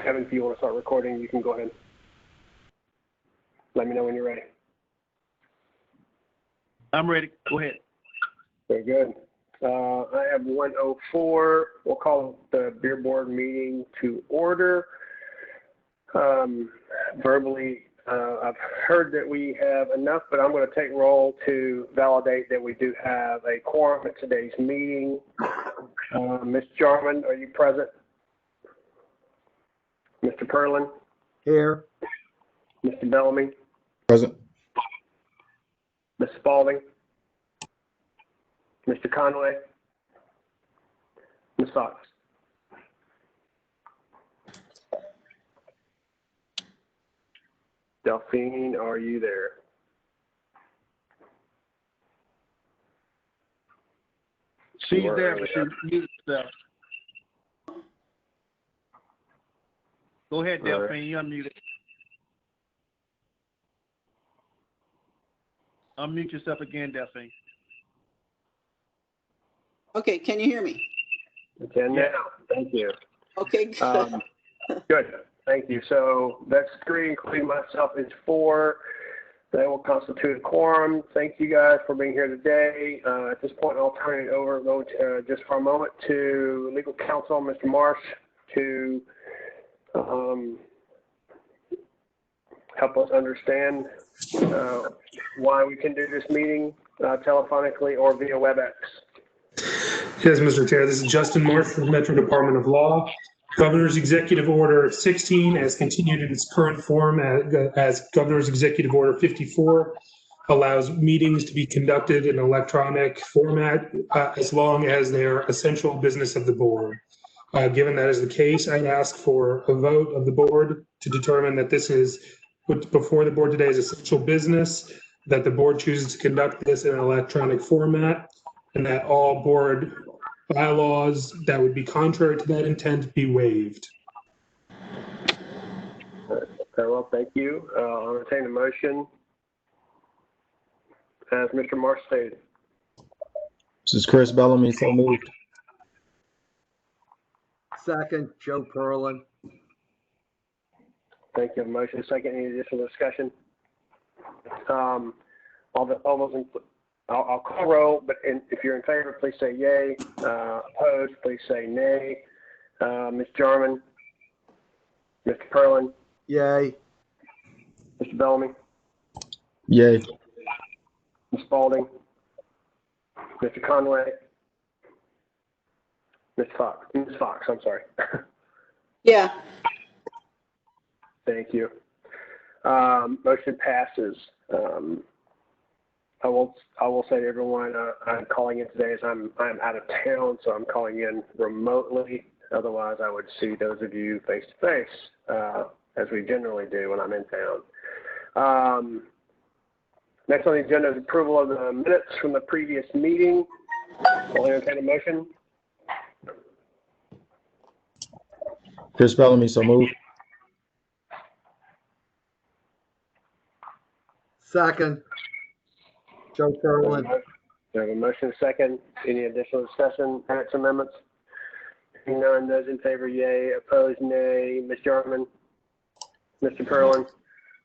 Kevin, if you want to start recording, you can go ahead. Let me know when you're ready. I'm ready. Go ahead. Very good. I have 104. We'll call the beer board meeting to order. Verbally, I've heard that we have enough, but I'm going to take roll to validate that we do have a quorum at today's meeting. Ms. Jarman, are you present? Mr. Perlin? Here. Mr. Bellamy? Present. Ms. Spalding? Mr. Conway? Ms. Fox? Delphine, are you there? She's there, but she's muted herself. Go ahead, Delphine. You're unmuted. Unmute yourself again, Delphine. Okay, can you hear me? I can now. Thank you. Okay, good. Good. Thank you. So that's 3, including myself, is 4. That will constitute a quorum. Thank you guys for being here today. At this point, I'll turn it over just for a moment to legal counsel, Mr. Marsh, to help us understand why we can do this meeting telephonically or via WebEx. Yes, Mr. Chair, this is Justin Marsh from the Metro Department of Law. Governor's Executive Order 16, as continued in its current form as Governor's Executive Order 54, allows meetings to be conducted in electronic format as long as they're essential business of the board. Given that is the case, I'd ask for a vote of the board to determine that this is put before the board today as essential business, that the board chooses to conduct this in an electronic format, and that all board bylaws that would be contrary to that intent be waived. Okay, well, thank you. I'll entertain a motion as Mr. Marsh stated. This is Chris Bellamy, so moved. Second, Joe Perlin. Thank you. Motion second. Any additional discussion? All those I'll call roll, but if you're in favor, please say yay. Opposed, please say nay. Ms. Jarman, Mr. Perlin, Yay. Mr. Bellamy, Yay. Ms. Spalding, Mr. Conway, Ms. Fox, I'm sorry. Yeah, Thank you. Motion passes. I will say to everyone, I'm calling in today as I'm out of town, so I'm calling in remotely. Otherwise, I would see those of you face to face, as we generally do when I'm in town. Next on the agenda is approval of the minutes from the previous meeting. I'll entertain a motion. Chris Bellamy, so moved. Second, Joe Perlin. We have a motion second. Any additional discussion, edits, amendments? Seeing none, those in favor, yay. Opposed, nay. Ms. Jarman, Mr. Perlin,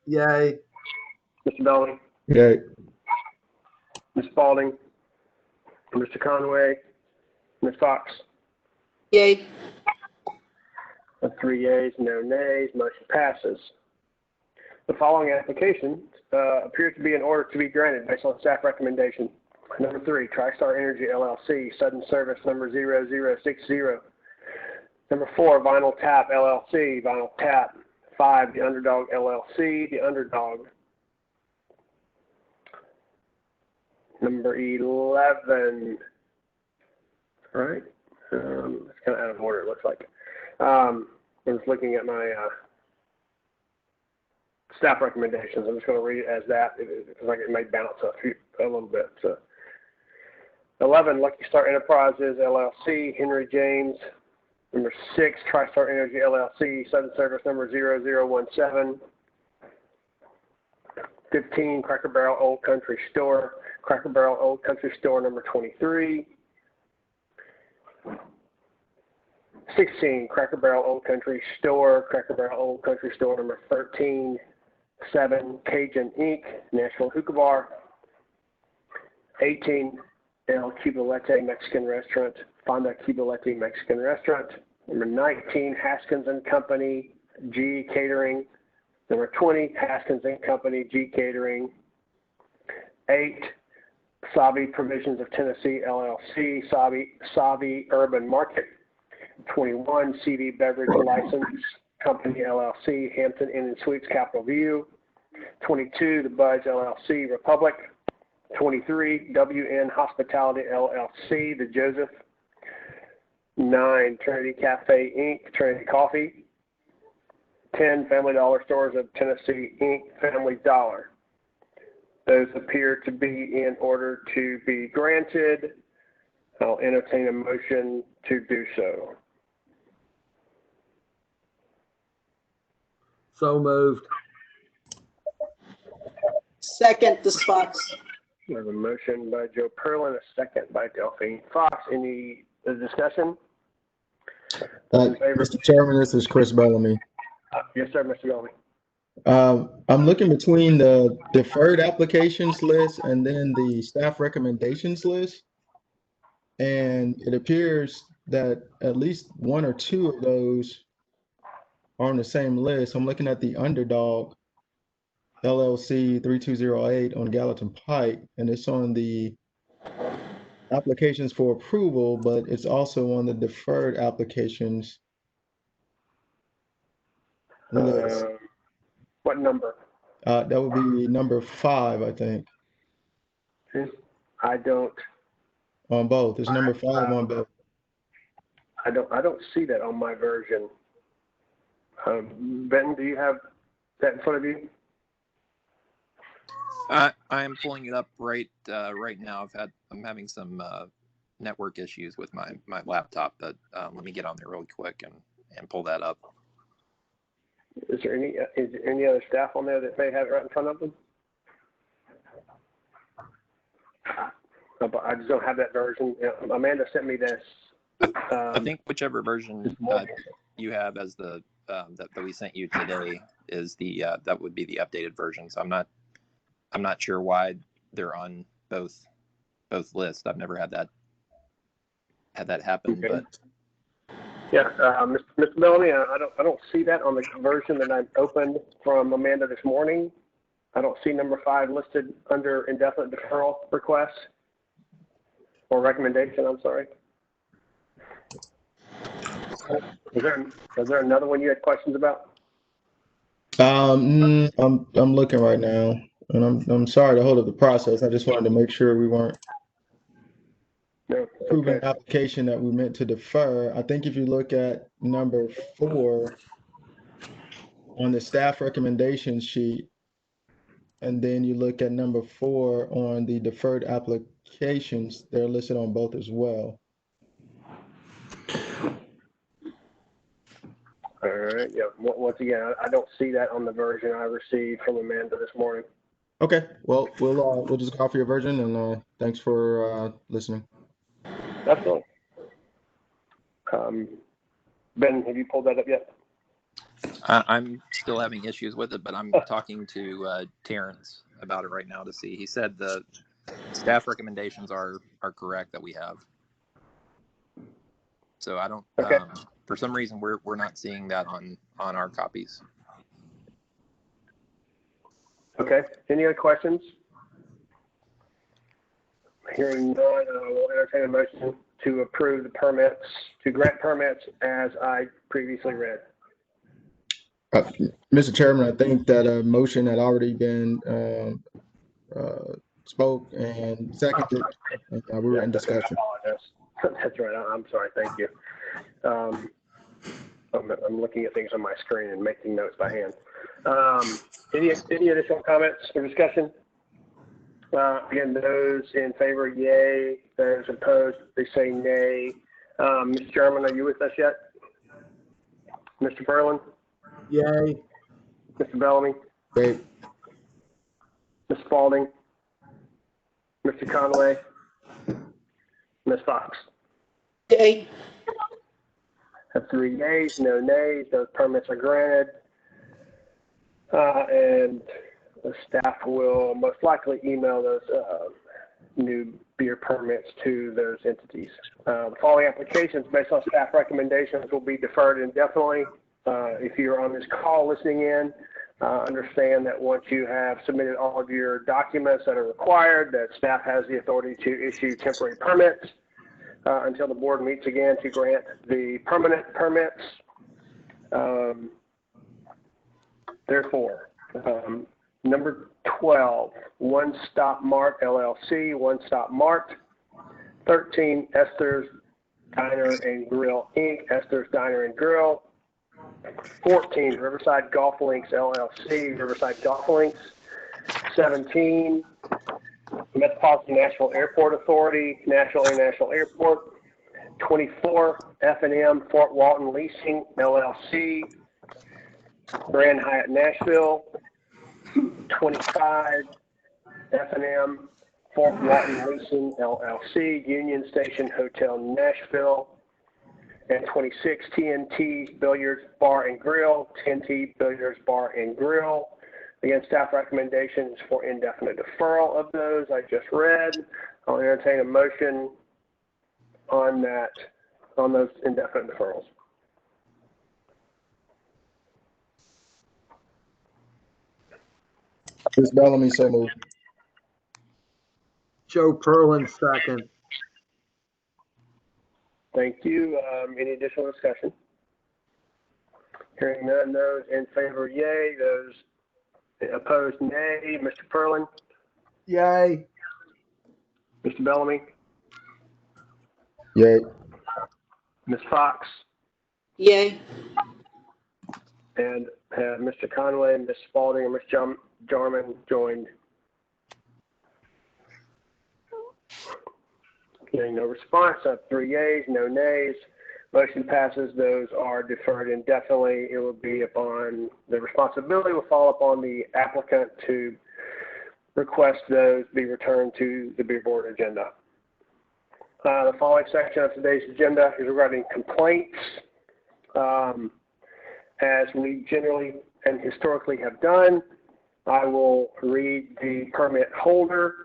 Yay. Mr. Bellamy, Yay. Ms. Spalding, Mr. Conway, Ms. Fox. yay. 3 yeas, no nays. Motion passes. The following applications appear to be in order to be granted based on staff recommendation. Number 3, TriStar Energy LLC, sudden service number 0060. Number 4, Vinyl Tap LLC, Vinyl Tap. 5, The Underdog LLC, The Underdog. Number 11. All right. It's kind of out of order, it looks like. I'm just looking at my staff recommendations. I'm just going to read it as that. It looks like it may bounce a little bit. So 11, Lucky Star Enterprises, LLC, Henry James. Number 6, TriStar Energy, LLC, sudden service number 0017. 15, Cracker Barrel Old Country Store, Cracker Barrel Old Country Store number 23. 16, Cracker Barrel Old Country Store, Cracker Barrel Old Country Store number 13, 7, Cajun Inc., Nashville Hookah Bar. 18, El Cubalete Mexican Restaurant, Fonda Cubalete Mexican Restaurant. Number 19, Haskins and Company, G Catering. Number 20, Haskins and Company, G Catering. 8, Savi Provisions of Tennessee, LLC, Savi Urban Market. 21, CV Beverage License Company, LLC, Hampton Inn and Suites, Capitol View. 22, The Budge, LLC, Republic. 23, WN Hospitality, LLC, The Joseph. 9, Trinity Cafe, Inc., Trinity Coffee. 10, Family Dollar Stores of Tennessee, Inc., Family Dollar. Those appear to be in order to be granted. I'll entertain a motion to do so. So moved. Second, this Fox. We have a motion by Joe Perlin, a second by Delphine Fox. Any discussion? In favor? Mr. Chairman, this is Chris Bellamy. Yes, sir, Mr. Bellamy. I'm looking between the deferred applications list and then the staff recommendations list. And it appears that at least one or two of those are on the same list. I'm looking at the Underdog LLC 3208 on Gallatin Pike, and it's on the applications for approval, but it's also on the deferred applications list. What number? That would be number 5, I think, I don't. on both. There's number 5 on both. I don't see that on my version. Benton, do you have that in front of you? I am pulling it up right now. I'm having some network issues with my laptop, but let me get on there really quick and pull that up. Is there any other staff on there that may have it right in front of them? I just don't have that version. Amanda sent me this. I think whichever version you have as the that we sent you today is the that would be the updated version. So I'm not sure why they're on both lists. I've never had that happen, Okay. but Yeah, Mr. Bellamy, I don't see that on the version that I opened from Amanda this morning. I don't see number 5 listed under indefinite deferral request or recommendation. I'm sorry. Is there another one you had questions about? I'm looking right now, and I'm sorry to hold up the process. I just wanted to make sure we weren't No. approving an Okay. application that we meant to defer. I think if you look at number 4 on the staff recommendation sheet, and then you look at number 4 on the deferred applications, they're listed on both as well. All right. Yeah. Once again, I don't see that on the version I received from Amanda this morning. Okay, well, we'll just go off your version, and thanks for listening. Absolutely. Ben, have you pulled that up yet? I'm still having issues with it, but I'm talking to Terrence about it right now to see. He said the staff recommendations are correct that we have. So I don't. Okay. For some reason, we're not seeing that on our copies. Okay. Any other questions? Hearing none, we'll entertain a motion to approve the permits, to grant permits as I previously read. Mr. Chairman, I think that a motion had already been spoke and seconded. We were in discussion. I apologize. That's right. I'm sorry. Thank you. I'm looking at things on my screen and making notes by hand. Any additional comments or discussion? Again, those in favor, yay. Those opposed, they say nay. Mr. Chairman, are you with us yet? Mr. Perlin? Yay. Mr. Bellamy? Great. Ms. Spalding? Mr. Conway? Ms. Fox? Yay. Have 3 yeas, no nays. Those permits are granted. And the staff will most likely email those new beer permits to those entities. The following applications based on staff recommendations will be deferred indefinitely. If you're on this call listening in, understand that once you have submitted all of your documents that are required, that staff has the authority to issue temporary permits until the board meets again to grant the permanent permits. Therefore, number 12, One Stop Mart LLC, One Stop Mart. 13, Esther's Diner and Grill Inc., Esther's Diner and Grill. 14, Riverside Golf Links LLC, Riverside Golf Links. 17, Metropolitan Nashville Airport Authority, National International Airport. 24, F&M Fort Walton Leasing LLC, Grand Hyatt Nashville. 25, F&M Fort Walton Leasing LLC, Union Station Hotel Nashville. And 26, TNT Billiards Bar and Grill, TNT Billiards Bar and Grill. Again, staff recommendations for indefinite deferral of those I just read. I'll entertain a motion on those indefinite deferrals. Ms. Bellamy, so moved. Joe Perlin, second. Thank you. Any additional discussion? Hearing none, those in favor, yay. Those opposed, nay. Mr. Perlin? Yay. Mr. Bellamy? Yay. Ms. Fox? Yay. And Mr. Conway, Ms. Spalding, and Ms. Jarman joined. Getting no response. I have 3 yeas, no nays. Motion passes. Those are deferred indefinitely. It will be upon the responsibility will fall upon the applicant to request those be returned to the beer board agenda. The following section of today's agenda is regarding complaints. As we generally and historically have done, I will read the permit holder.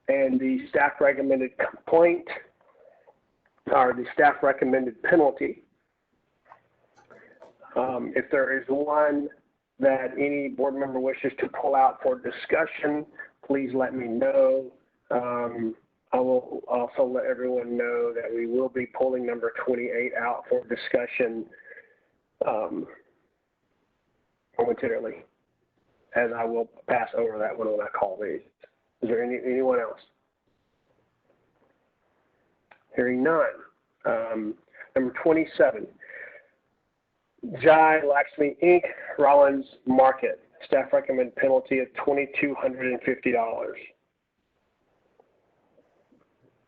And the staff recommended complaint, or the staff recommended penalty. If there is one that any board member wishes to pull out for discussion, please let me know. I will also let everyone know that we will be pulling number 28 out for discussion momentarily, as I will pass over that one when I call these. Is there anyone else? Hearing none. Number 27, Jai Lakshmi Inc., Rollins Market. Staff recommend penalty of $2,250.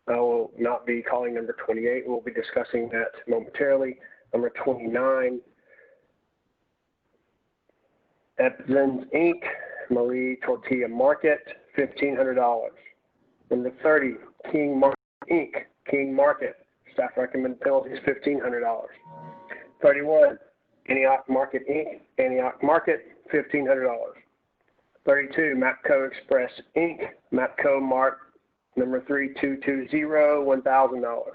I will not be calling number 28. We'll be discussing that momentarily. Number 29, Epzens Inc., Marie Tortilla Market, $1,500. Number 30, King Market Inc., King Market. Staff recommend penalty is $1,500. 31, Antioch Market Inc., Antioch Market, $1,500. 32, Mapco Express Inc., Mapco Mart, number 3220, $1,000.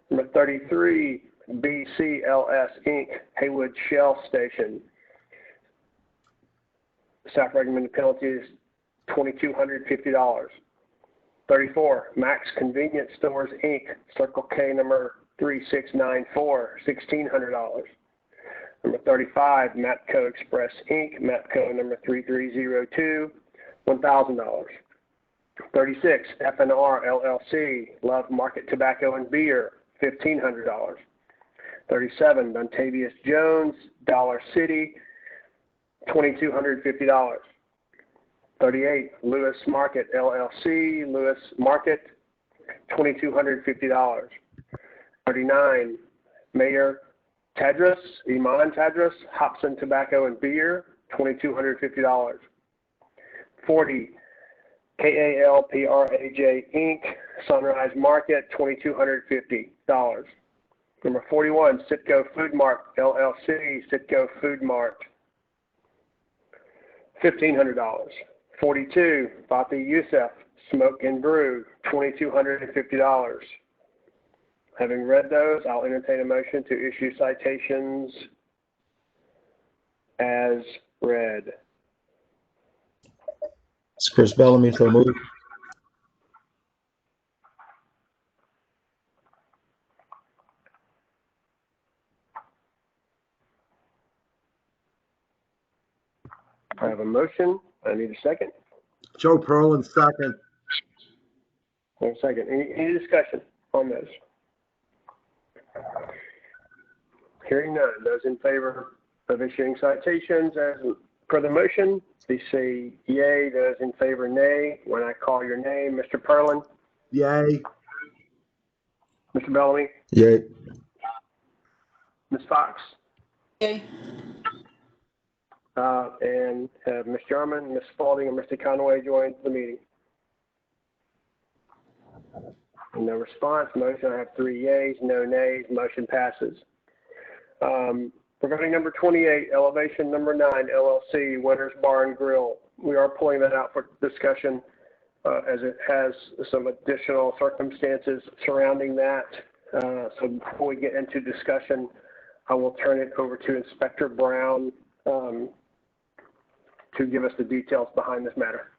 Number 33, BCLS Inc., Haywood Shell Station. Staff recommended penalty is $2,250. 34, Max Convenience Stores Inc., Circle K number 3694, $1,600. Number 35, Mapco Express Inc., Mapco number 3302, $1,000. 36, FNR LLC, Love Market Tobacco and Beer, $1,500. 37, Dontavius Jones, Dollar City, $2,250. 38, Lewis Market LLC, Lewis Market, $2,250. 39, Mayor Tadros, Iman Tadros, Hobson Tobacco and Beer, $2,250. 40, KALPRAJ Inc., Sunrise Market, $2,250. Number 41, Citgo Food Mart LLC, Citgo Food Mart, $1,500. 42, Fatih Youssef Smoke and Brew, $2,250. Having read those, I'll entertain a motion to issue citations as read. It's Chris Bellamy, so moved. I have a motion. I need a second. Joe Perlin, second. One second. Any discussion on this? Hearing none. Those in favor of issuing citations as per the motion, please say yay. Those in favor, nay. When I call your name, Mr. Perlin, Yay. Mr. Bellamy, Yay. Ms. Fox, Yay. and have Ms. Jarman, Ms. Spalding, and Mr. Conway join the meeting. No response. Motion. I have 3 yays, no nays. Motion passes. Regarding number 28, Elevation Number 9 LLC, Winners Bar and Grill. We are pulling that out for discussion as it has some additional circumstances surrounding that. So before we get into discussion, I will turn it over to Inspector Brown to give us the details behind this matter.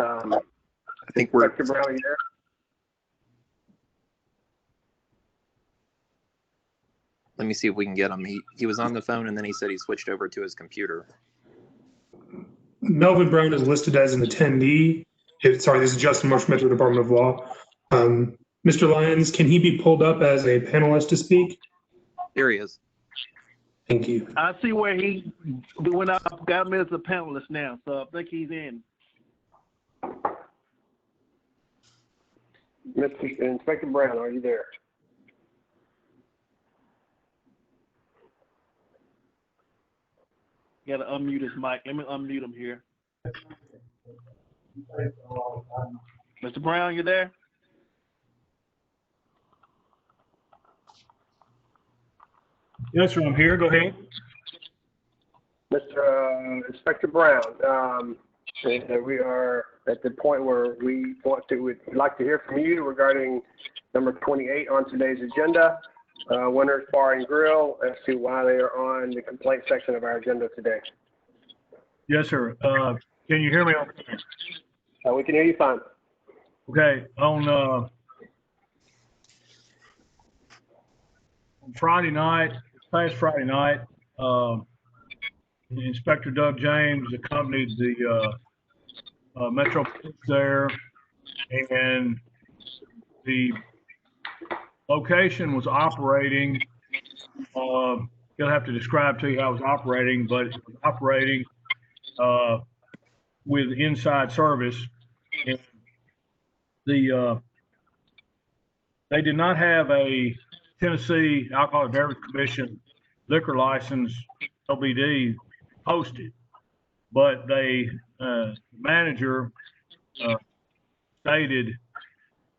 I think we're. Inspector Brown, are you there? Let me see if we can get him. He was on the phone and then he said he switched over to his computer. Melvin Brown is listed as an attendee. Sorry, this is Justin Marsh, Metro Department of Law. Mr. Lyons, can he be pulled up as a panelist to speak? There he is. Thank you. I see where he went up, got him as a panelist now, so I think he's in. Mr. Inspector Brown, are you there? Got to unmute his mic. Let me unmute him here. Mr. Brown, you there? Yes, sir, I'm here. Go ahead. Mr. Inspector Brown, we are at the point where we'd like to hear from you regarding number 28 on today's agenda, Winners Bar and Grill, as to why they are on the complaint section of our agenda today. Yes, sir. Can you hear me? We can hear you fine. Okay. On Friday night, past Friday night, Inspector Doug James accompanied the Metro Police there, and the location was operating. He'll have to describe to you how it was operating, but it was operating with inside service. And they did not have a Tennessee Alcoholic Beverage Commission liquor license, LBD, posted, but the manager stated,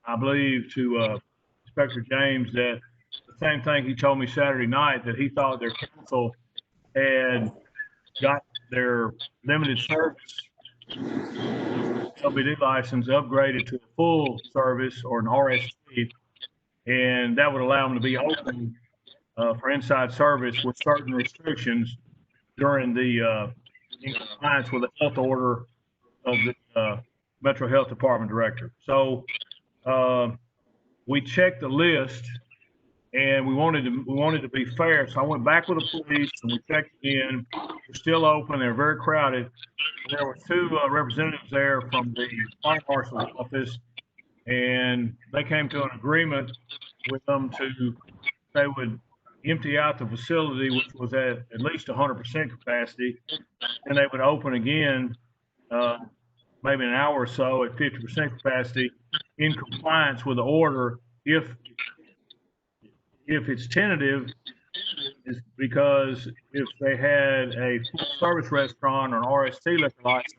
I believe, to Inspector James that the same thing he told me Saturday night, that he thought their council had got their limited service LBD license upgraded to a full service or an RST, and that would allow them to be open for inside service with certain restrictions during the in compliance with the health order of the Metro Health Department director. So we checked the list, and we wanted to be fair. So I went back with the police and we checked in. They're still open. They're very crowded. And there were 2 representatives there from the fire marshal's office, and they came to an agreement with them to they would empty out the facility, which was at least 100% capacity, and they would open again maybe an hour or so at 50% capacity in compliance with the order if if it's tentative, it's because if they had a full service restaurant or an RST liquor license,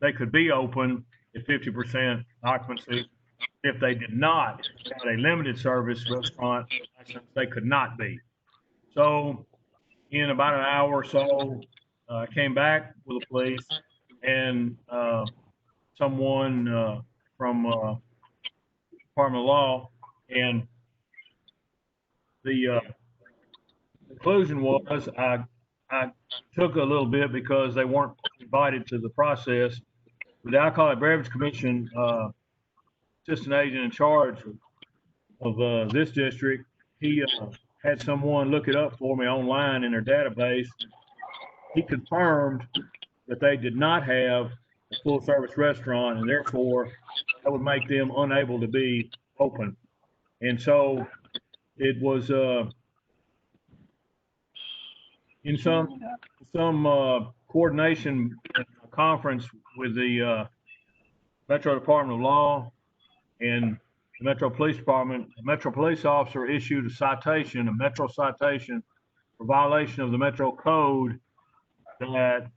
they could be open at 50% occupancy. If they did not have a limited service restaurant license, they could not be. So in about an hour or so, I came back with the police, and someone from Department of Law, and the conclusion was I took a little bit because they weren't invited to the process. The Alcoholic Beverage Commission assistant agent in charge of this district, he had someone look it up for me online in their database. He confirmed that they did not have a full service restaurant, and therefore that would make them unable to be open. And so it was in some coordination conference with the Metro Department of Law and the Metro Police Department. A Metro Police officer issued a Metro citation for violation of the Metro Code that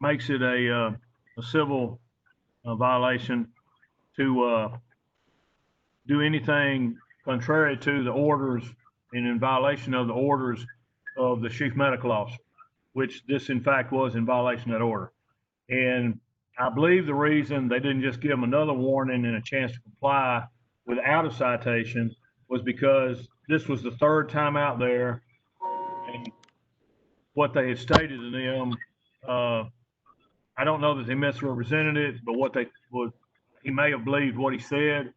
makes it a civil violation to do anything contrary to the orders and in violation of the orders of the chief medical officer, which this in fact was in violation of that order. And I believe the reason they didn't just give them another warning and a chance to comply without a citation was because this was the third time out there, and what they had stated to them, I don't know that they misrepresented it, but he may have believed what he said,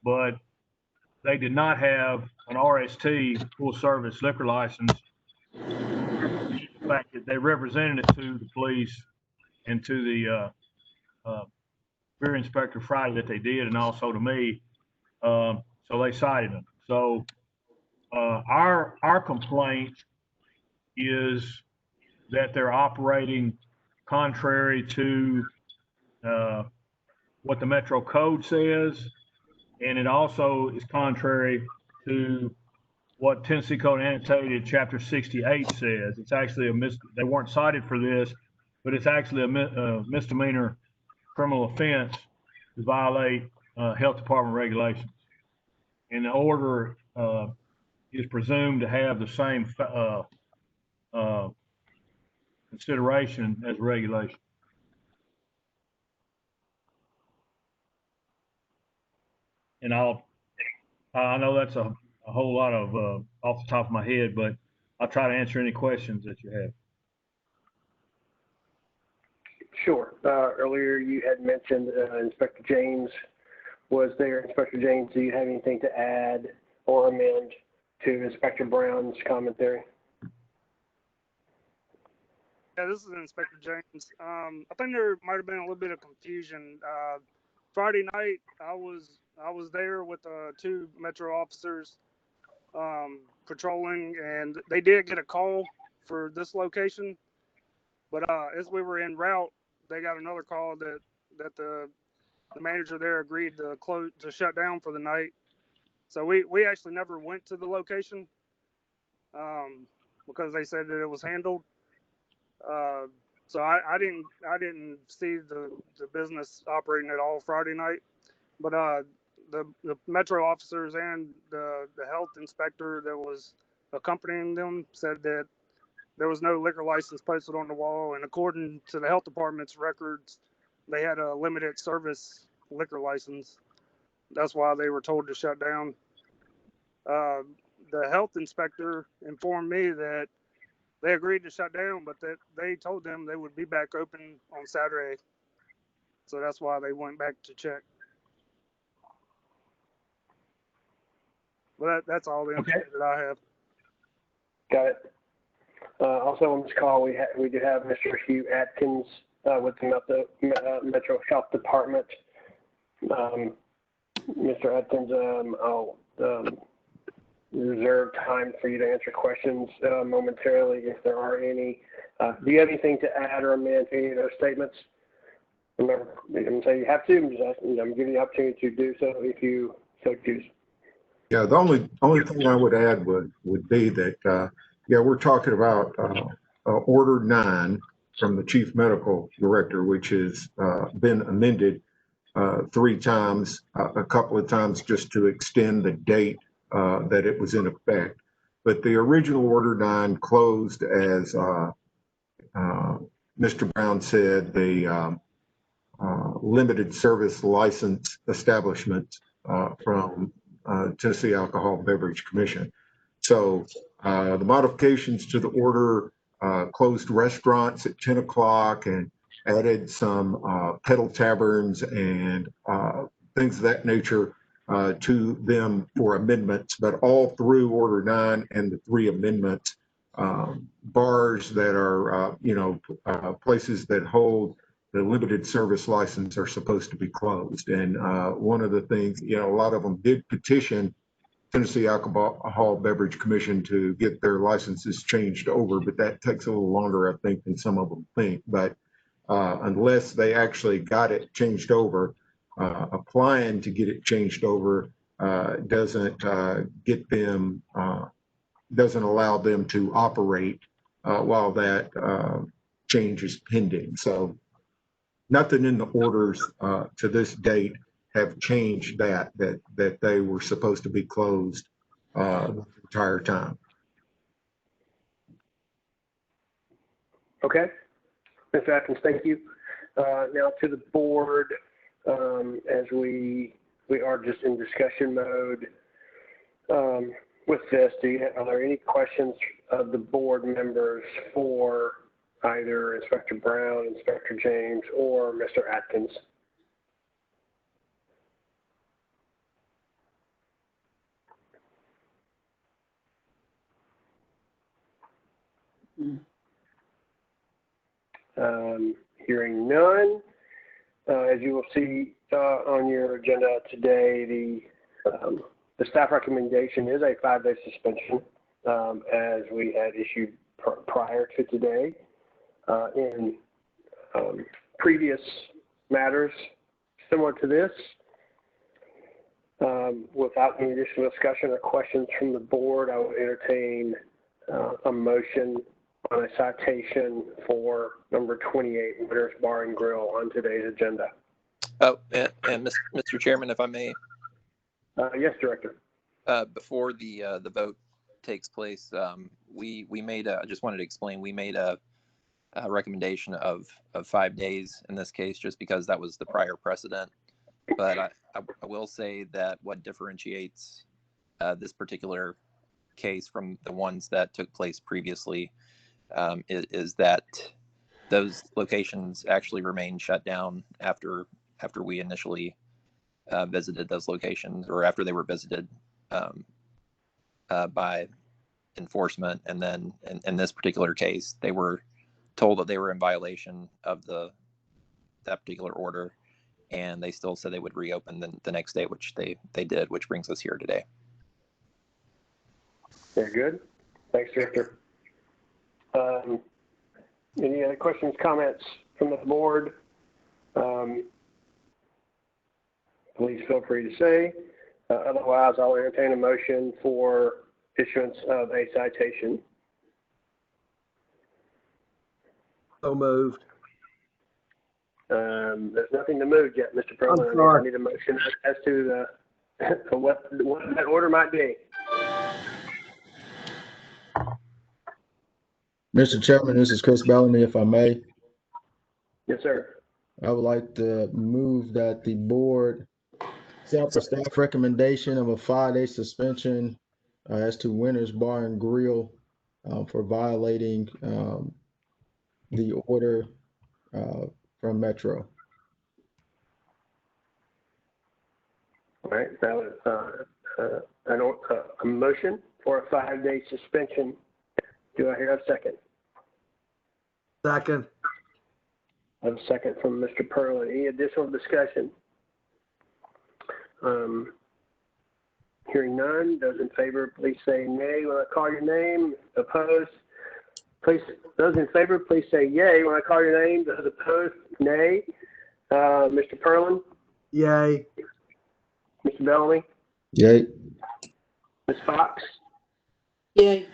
but they did not have an RST full service liquor license. The fact that they represented it to the police and to the Rear Inspector Friday that they did, and also to me, so they cited them. So our complaint is that they're operating contrary to what the Metro Code says, and it also is contrary to what Tennessee Code Annotated Chapter 68 says. It's actually they weren't cited for this, but it's actually a misdemeanor criminal offense to violate health department regulations. And the order is presumed to have the same consideration as regulation. And I know that's a whole lot of off the top of my head, but I'll try to answer any questions that you have. Sure. Earlier you had mentioned Inspector James was there. Inspector James, do you have anything to add or amend to Inspector Brown's commentary? Yeah, this is Inspector James. I think there might have been a little bit of confusion. Friday night, I was there with two Metro officers patrolling, and they did get a call for this location. But as we were en route, they got another call that the manager there agreed to shut down for the night. So we actually never went to the location because they said that it was handled. So I didn't see the business operating at all Friday night. But the Metro officers and the health inspector that was accompanying them said that there was no liquor license posted on the wall, and according to the health department's records, they had a limited service liquor license. That's why they were told to shut down. The health inspector informed me that they agreed to shut down, but that they told them they would be back open on Saturday. So that's why they went back to check. Well, that's all the information that I have. Got it. Also on this call, we do have Mr. Hugh Atkins with the Metro Health Department. Mr. Atkins, I'll reserve time for you to answer questions momentarily if there are any. Do you have anything to add or amend to any of those statements? Remember, I'm saying you have to. I'm giving you the opportunity to do so if you so choose. Yeah, the only thing I would add would be that, yeah, we're talking about Order 9 from the Chief Medical Director, which has been amended 3 times, a couple of times just to extend the date that it was in effect. But the original Order 9 closed as Mr. Brown said, the limited service license establishments from Tennessee Alcohol Beverage Commission. So the modifications to the order closed restaurants at 10 o'clock and added some pedal taverns and things of that nature to them for amendments, but all through Order 9 and the 3 amendments, bars that are, places that hold the limited service license are supposed to be closed. And one of the things, a lot of them did petition Tennessee Alcohol Beverage Commission to get their licenses changed over, but that takes a little longer, I think, than some of them think. But unless they actually got it changed over, applying to get it changed over doesn't get them, doesn't allow them to operate while that change is pending. So nothing in the orders to this date have changed that they were supposed to be closed the entire time. Okay. Mr. Atkins, thank you. Now to the board, as we are just in discussion mode with this, are there any questions of the board members for either Inspector Brown, Inspector James, or Mr. Atkins? Hearing none, as you will see on your agenda today, the staff recommendation is a 5-day suspension, as we had issued prior to today. In previous matters similar to this, without any additional discussion or questions from the board, I will entertain a motion on a citation for number 28, Winners Bar and Grill, on today's agenda. Oh, and Mr. Chairman, if I may. Yes, Director. Before the vote takes place, we made I just wanted to explain, we made a recommendation of 5 days in this case, just because that was the prior precedent. But I will say that what differentiates this particular case from the ones that took place previously is that those locations actually remained shut down after we initially visited those locations, or after they were visited by enforcement. And then in this particular case, they were told that they were in violation of that particular order, and they still said they would reopen the next day, which they did, which brings us here today. Very good. Thanks, Director. Any other questions, comments from the board? Please feel free to say. Otherwise, I'll entertain a motion for issuance of a citation. So moved. There's nothing to move yet, Mr. President. I need a motion as to what that order might be. Mr. Chairman, this is Chris Bellamy, if I may. Yes, sir. I would like to move that the board accept the staff recommendation of a 5-day suspension as to Winners Bar and Grill for violating the order from Metro. All right, that was a motion for a 5-day suspension. Do I hear a second? Second. I have a second from Mr. Perlin. Any additional discussion? Hearing none, those in favor, please say nay when I call your name. Opposed? Please, those in favor, please say yay when I call your name. Those opposed, nay. Mr. Perlin? Yay. Mr. Bellamy? Yay. Ms. Fox, Yay.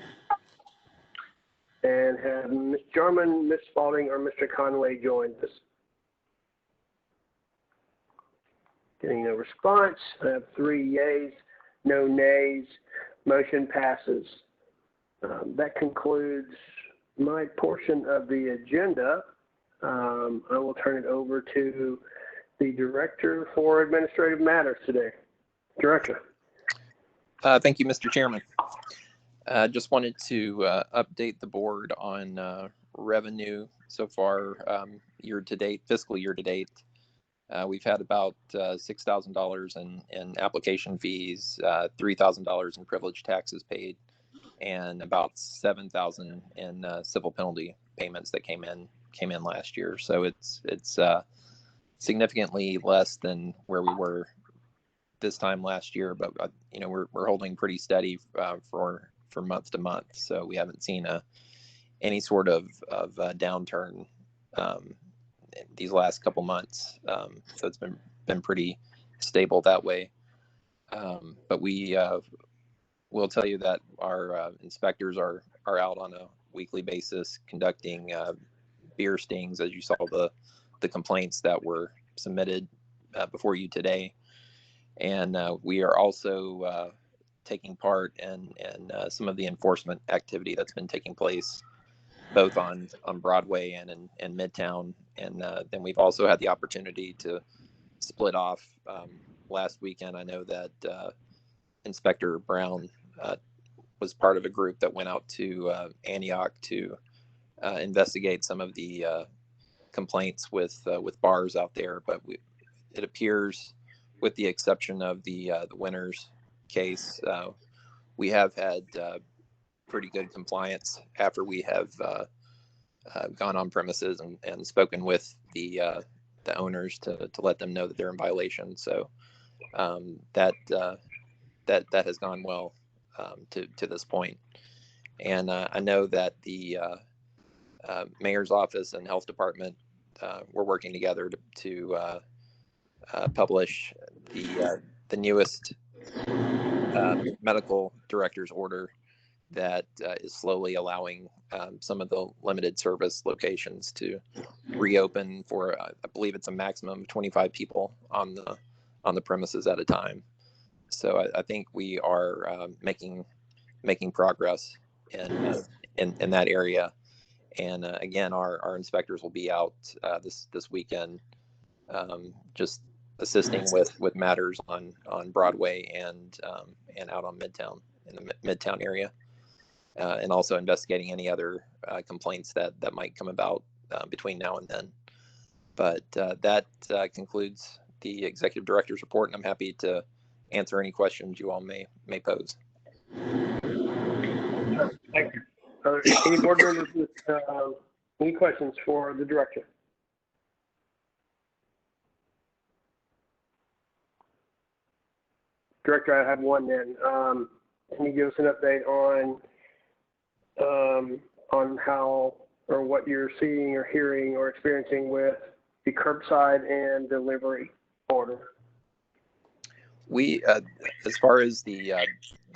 and have Ms. Jarman, Ms. Spalding, or Mr. Conway joined us? Getting no response. I have 3 yays, no nays. Motion passes. That concludes my portion of the agenda. I will turn it over to the Director for Administrative Matters today. Director. Thank you, Mr. Chairman. Just wanted to update the board on revenue so far year to date, fiscal year to date. We've had about $6,000 in application fees, $3,000 in privilege taxes paid, and about $7,000 in civil penalty payments that came in last year. So it's significantly less than where we were this time last year, but we're holding pretty steady for month to month. So we haven't seen any sort of downturn these last couple months. So it's been pretty stable that way. But we will tell you that our inspectors are out on a weekly basis conducting beer stings, as you saw the complaints that were submitted before you today. And we are also taking part in some of the enforcement activity that's been taking place both on Broadway and in Midtown. And then we've also had the opportunity to split off last weekend. I know that Inspector Brown was part of a group that went out to Antioch to investigate some of the complaints with bars out there. But it appears, with the exception of the Winters case, we have had pretty good compliance after we have gone on premises and spoken with the owners to let them know that they're in violation. So that has gone well to this point. And I know that the mayor's office and health department were working together to publish the newest medical director's order that is slowly allowing some of the limited service locations to reopen for, I believe it's a maximum of 25 people on the premises at a time. So I think we are making progress in that area. And again, our inspectors will be out this weekend, just assisting with matters on Broadway and out on Midtown, in the Midtown area. And also investigating any other complaints that might come about between now and then. But that concludes the executive director's report, and I'm happy to answer any questions you all may pose. Thank you. Any board members with any questions for the director? Director, I have one then. Can you give us an update on how or what you're seeing or hearing or experiencing with the curbside and delivery order? We, as far as the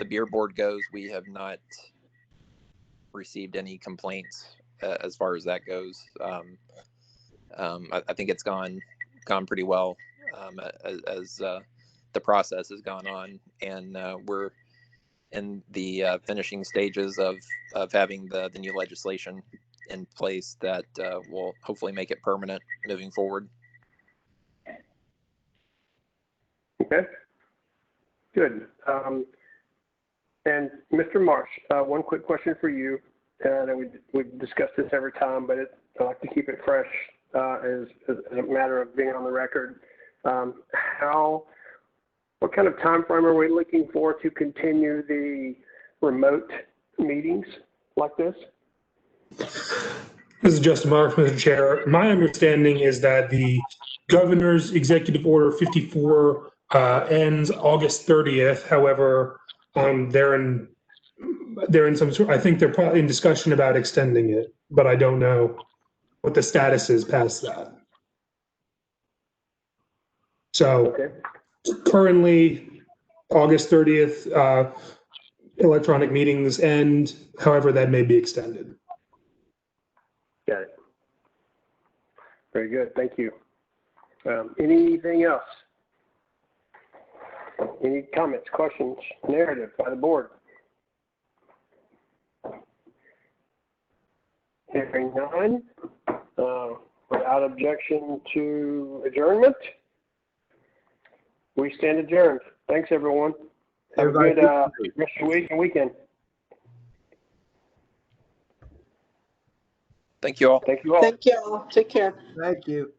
beer board goes, we have not received any complaints as far as that goes. I think it's gone pretty well as the process has gone on, and we're in the finishing stages of having the new legislation in place that will hopefully make it permanent moving forward. Okay, good. And Mr. Marsh, one quick question for you. We discuss this every time, but I like to keep it fresh as a matter of being on the record. What kind of time frame are we looking for to continue the remote meetings like this? This is Justin Mark, Mr. Chair. My understanding is that the governor's executive order 54 ends August 30th. However, they're in some sort, I think they're probably in discussion about extending it, but I don't know what the status is past that. So currently, August 30th, electronic meetings end, however that may be extended. Got it. Very good. Thank you. Anything else? Any comments, questions, narrative by the board? Hearing none, without objection to adjournment, we stand adjourned. Thanks, everyone. Have a good rest of the week and weekend. Thank you all. Thank you all. Thank you all. Take care. Thank you.